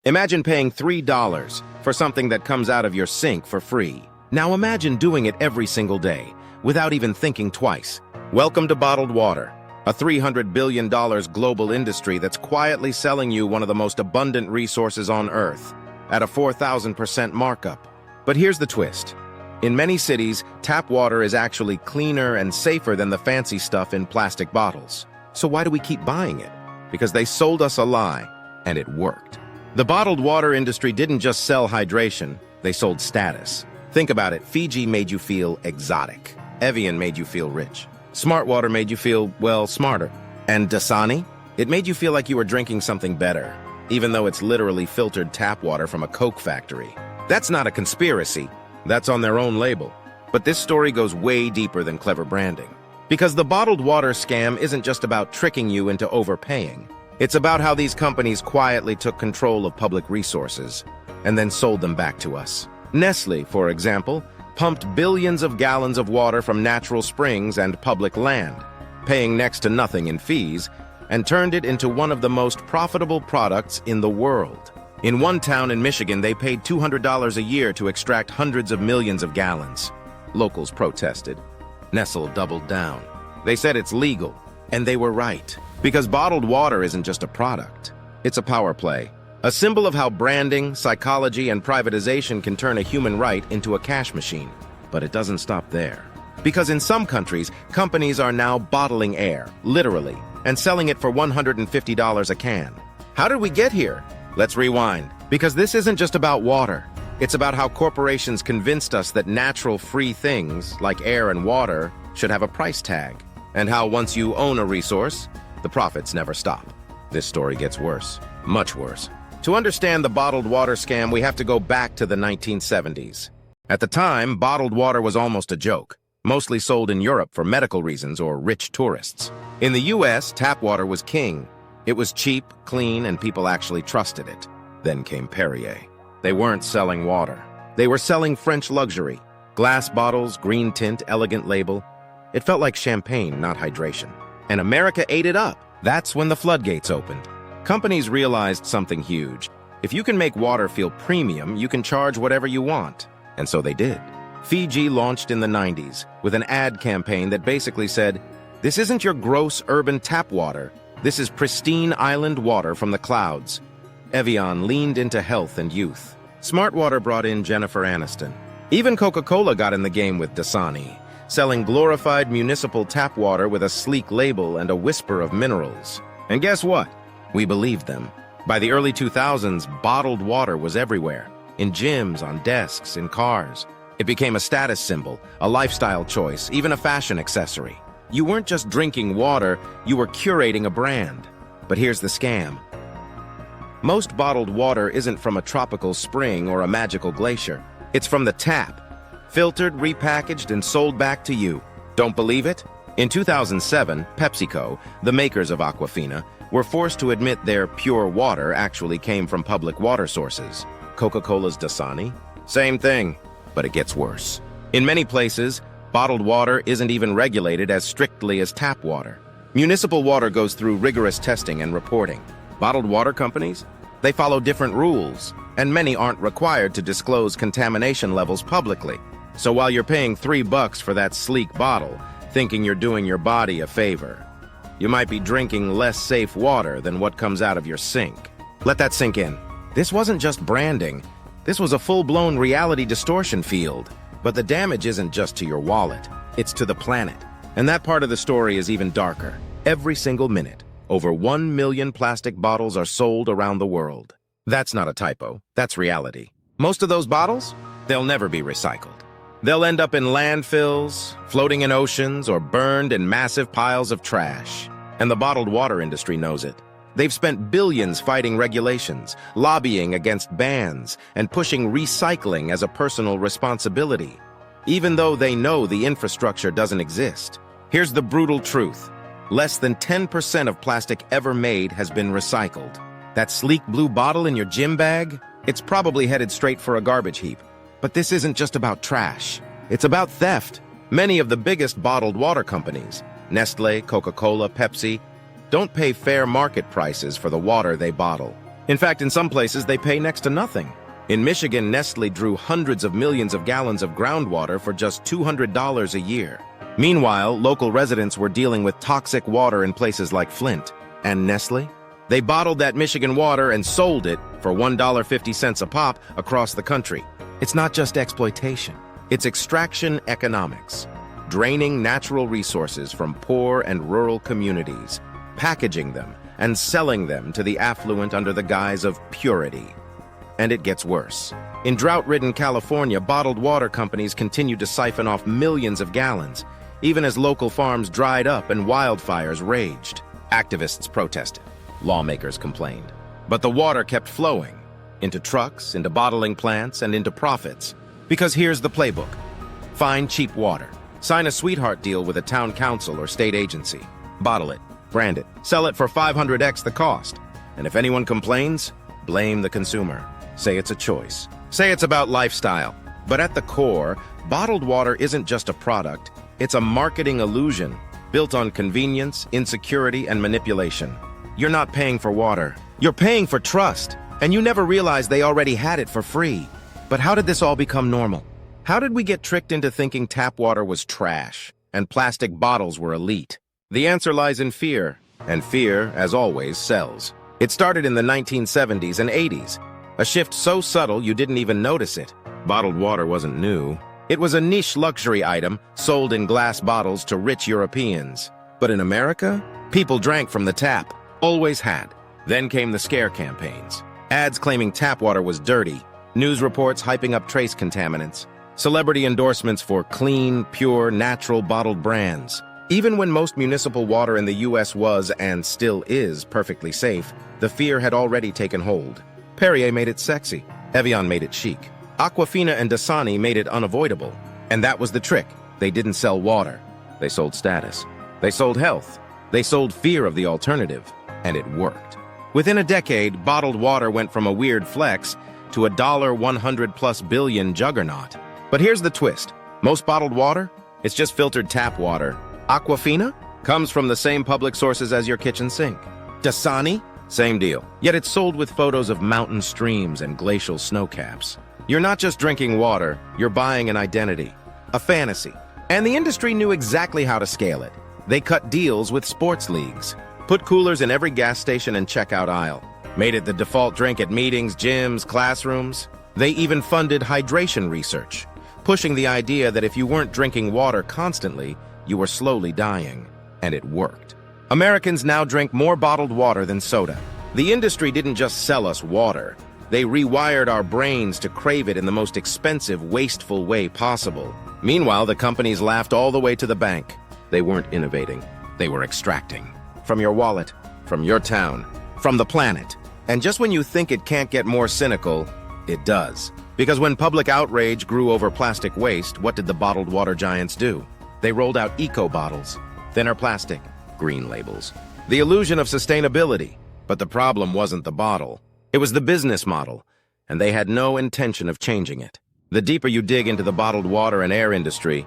Imagine paying $3 for something that comes out of your sink for free. Now imagine doing it every single day, without even thinking twice. Welcome to bottled water, a $300 billion global industry that's quietly selling you one of the most abundant resources on Earth, at a 4,000% markup. But here's the twist. In many cities, tap water is actually cleaner and safer than the fancy stuff in plastic bottles. So why do we keep buying it? Because they sold us a lie, and it worked. The bottled water industry didn't just sell hydration, they sold status. Think about it, Fiji made you feel exotic. Evian made you feel rich. Smart water made you feel, well, smarter. And Dasani? It made you feel like you were drinking something better, even though it's literally filtered tap water from a Coke factory. That's not a conspiracy. That's on their own label. But this story goes way deeper than clever branding. Because the bottled water scam isn't just about tricking you into overpaying. It's about how these companies quietly took control of public resources and then sold them back to us. Nestle, for example, pumped billions of gallons of water from natural springs and public land, paying next to nothing in fees, and turned it into one of the most profitable products in the world. In one town in Michigan, they paid $200 a year to extract hundreds of millions of gallons. Locals protested. Nestle doubled down. They said it's legal, and they were right. Because bottled water isn't just a product. It's a power play. A symbol of how branding, psychology, and privatization can turn a human right into a cash machine. But it doesn't stop there. Because in some countries, companies are now bottling air, literally, and selling it for $150 a can. How did we get here? Let's rewind. Because this isn't just about water. It's about how corporations convinced us that natural free things, like air and water, should have a price tag. And how once you own a resource, the profits never stop. This story gets worse, much worse. To understand the bottled water scam, we have to go back to the 1970s. At the time, bottled water was almost a joke, mostly sold in Europe for medical reasons or rich tourists. In the US, tap water was king. It was cheap, clean, and people actually trusted it. Then came Perrier. They weren't selling water. They were selling French luxury. Glass bottles, green tint, elegant label. It felt like champagne, not hydration. And America ate it up. That's when the floodgates opened. Companies realized something huge. If you can make water feel premium, you can charge whatever you want. And so they did. Fiji launched in the 90s with an ad campaign that basically said, "This isn't your gross urban tap water. This is pristine island water from the clouds." Evian leaned into health and youth. Smart Water brought in Jennifer Aniston. Even Coca-Cola got in the game with Dasani, selling glorified municipal tap water with a sleek label and a whisper of minerals. And guess what? We believed them. By the early 2000s, bottled water was everywhere. In gyms, on desks, in cars. It became a status symbol, a lifestyle choice, even a fashion accessory. You weren't just drinking water, you were curating a brand. But here's the scam. Most bottled water isn't from a tropical spring or a magical glacier. It's from the tap. Filtered, repackaged, and sold back to you. Don't believe it? In 2007, PepsiCo, the makers of Aquafina, were forced to admit their pure water actually came from public water sources. Coca-Cola's Dasani? Same thing, but it gets worse. In many places, bottled water isn't even regulated as strictly as tap water. Municipal water goes through rigorous testing and reporting. Bottled water companies? They follow different rules, and many aren't required to disclose contamination levels publicly. So while you're paying $3 for that sleek bottle, thinking you're doing your body a favor, you might be drinking less safe water than what comes out of your sink. Let that sink in. This wasn't just branding. This was a full-blown reality distortion field. But the damage isn't just to your wallet. It's to the planet. And that part of the story is even darker. Every single minute, over 1 million plastic bottles are sold around the world. That's not a typo. That's reality. Most of those bottles, they'll never be recycled. They'll end up in landfills, floating in oceans, or burned in massive piles of trash. And the bottled water industry knows it. They've spent billions fighting regulations, lobbying against bans, and pushing recycling as a personal responsibility, even though they know the infrastructure doesn't exist. Here's the brutal truth. Less than 10% of plastic ever made has been recycled. That sleek blue bottle in your gym bag? It's probably headed straight for a garbage heap. But this isn't just about trash. It's about theft. Many of the biggest bottled water companies, Nestle, Coca-Cola, Pepsi, don't pay fair market prices for the water they bottle. In fact, in some places, they pay next to nothing. In Michigan, Nestle drew hundreds of millions of gallons of groundwater for just $200 a year. Meanwhile, local residents were dealing with toxic water in places like Flint. And Nestle? They bottled that Michigan water and sold it for $1.50 a pop across the country. It's not just exploitation. It's extraction economics, draining natural resources from poor and rural communities, packaging them and selling them to the affluent under the guise of purity. And it gets worse. In drought-ridden California, bottled water companies continued to siphon off millions of gallons, even as local farms dried up and wildfires raged. Activists protested. Lawmakers complained. But the water kept flowing into trucks, into bottling plants, and into profits. Because here's the playbook. Find cheap water. Sign a sweetheart deal with a town council or state agency. Bottle it, brand it, sell it for 500x the cost. And if anyone complains, blame the consumer. Say it's a choice. Say it's about lifestyle. But at the core, bottled water isn't just a product. It's a marketing illusion built on convenience, insecurity, and manipulation. You're not paying for water. You're paying for trust. And you never realized they already had it for free. But how did this all become normal? How did we get tricked into thinking tap water was trash and plastic bottles were elite? The answer lies in fear. And fear, as always, sells. It started in the 1970s and 80s. A shift so subtle you didn't even notice it. Bottled water wasn't new. It was a niche luxury item sold in glass bottles to rich Europeans. But in America, people drank from the tap. Always had. Then came the scare campaigns. Ads claiming tap water was dirty. News reports hyping up trace contaminants. Celebrity endorsements for clean, pure, natural bottled brands. Even when most municipal water in the U.S. was, and still is, perfectly safe, the fear had already taken hold. Perrier made it sexy. Evian made it chic. Aquafina and Dasani made it unavoidable. And that was the trick. They didn't sell water. They sold status. They sold health. They sold fear of the alternative. And it worked. Within a decade, bottled water went from a weird flex to a $100+ billion juggernaut. But here's the twist. Most bottled water? It's just filtered tap water. Aquafina? Comes from the same public sources as your kitchen sink. Dasani? Same deal. Yet it's sold with photos of mountain streams and glacial snowcaps. You're not just drinking water, you're buying an identity, a fantasy. And the industry knew exactly how to scale it. They cut deals with sports leagues, put coolers in every gas station and checkout aisle, made it the default drink at meetings, gyms, classrooms. They even funded hydration research, pushing the idea that if you weren't drinking water constantly, you were slowly dying. And it worked. Americans now drink more bottled water than soda. The industry didn't just sell us water. They rewired our brains to crave it in the most expensive, wasteful way possible. Meanwhile, the companies laughed all the way to the bank. They weren't innovating. They were extracting. From your wallet, from your town, from the planet. And just when you think it can't get more cynical, it does. Because when public outrage grew over plastic waste, what did the bottled water giants do? They rolled out eco bottles, thinner plastic, green labels. The illusion of sustainability. But the problem wasn't the bottle. It was the business model, and they had no intention of changing it. The deeper you dig into the bottled water and air industry,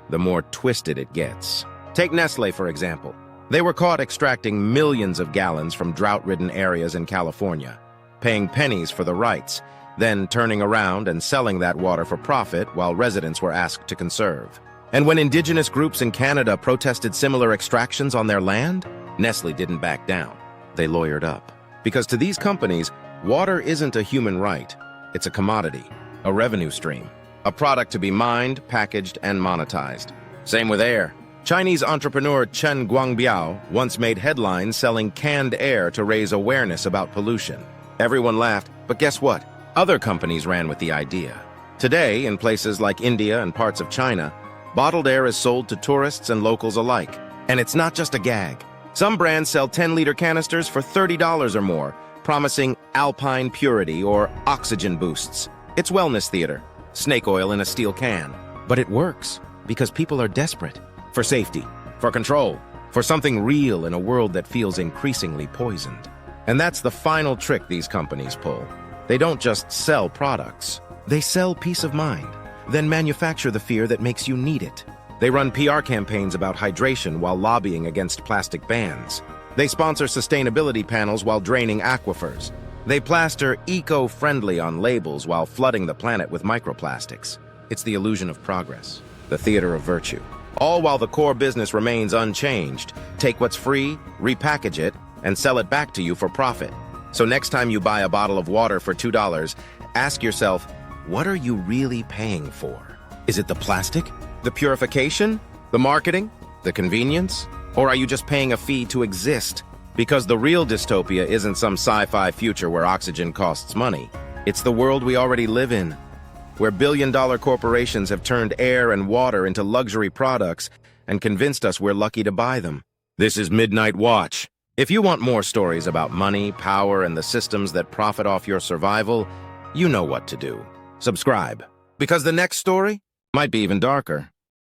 the more twisted it gets. Take Nestle, for example. They were caught extracting millions of gallons from drought-ridden areas in California, paying pennies for the rights, then turning around and selling that water for profit while residents were asked to conserve. And when indigenous groups in Canada protested similar extractions on their land, Nestle didn't back down. They lawyered up. Because to these companies, water isn't a human right. It's a commodity, a revenue stream, a product to be mined, packaged, and monetized. Same with air. Chinese entrepreneur Chen Guangbiao once made headlines selling canned air to raise awareness about pollution. Everyone laughed, but guess what? Other companies ran with the idea. Today, in places like India and parts of China, bottled air is sold to tourists and locals alike. And it's not just a gag. Some brands sell 10-liter canisters for $30 or more, promising alpine purity or oxygen boosts. It's wellness theater, snake oil in a steel can. But it works because people are desperate. For safety, for control, for something real in a world that feels increasingly poisoned. And that's the final trick these companies pull. They don't just sell products. They sell peace of mind, then manufacture the fear that makes you need it. They run PR campaigns about hydration while lobbying against plastic bans. They sponsor sustainability panels while draining aquifers. They plaster eco-friendly on labels while flooding the planet with microplastics. It's the illusion of progress, the theater of virtue. All while the core business remains unchanged. Take what's free, repackage it, and sell it back to you for profit. So next time you buy a bottle of water for $2, ask yourself, what are you really paying for? Is it the plastic? The purification? The marketing? The convenience? Or are you just paying a fee to exist? Because the real dystopia isn't some sci-fi future where oxygen costs money. It's the world we already live in, where billion-dollar corporations have turned air and water into luxury products and convinced us we're lucky to buy them. This is Midnight Watch. If you want more stories about money, power, and the systems that profit off your survival, you know what to do. Subscribe, because the next story might be even darker.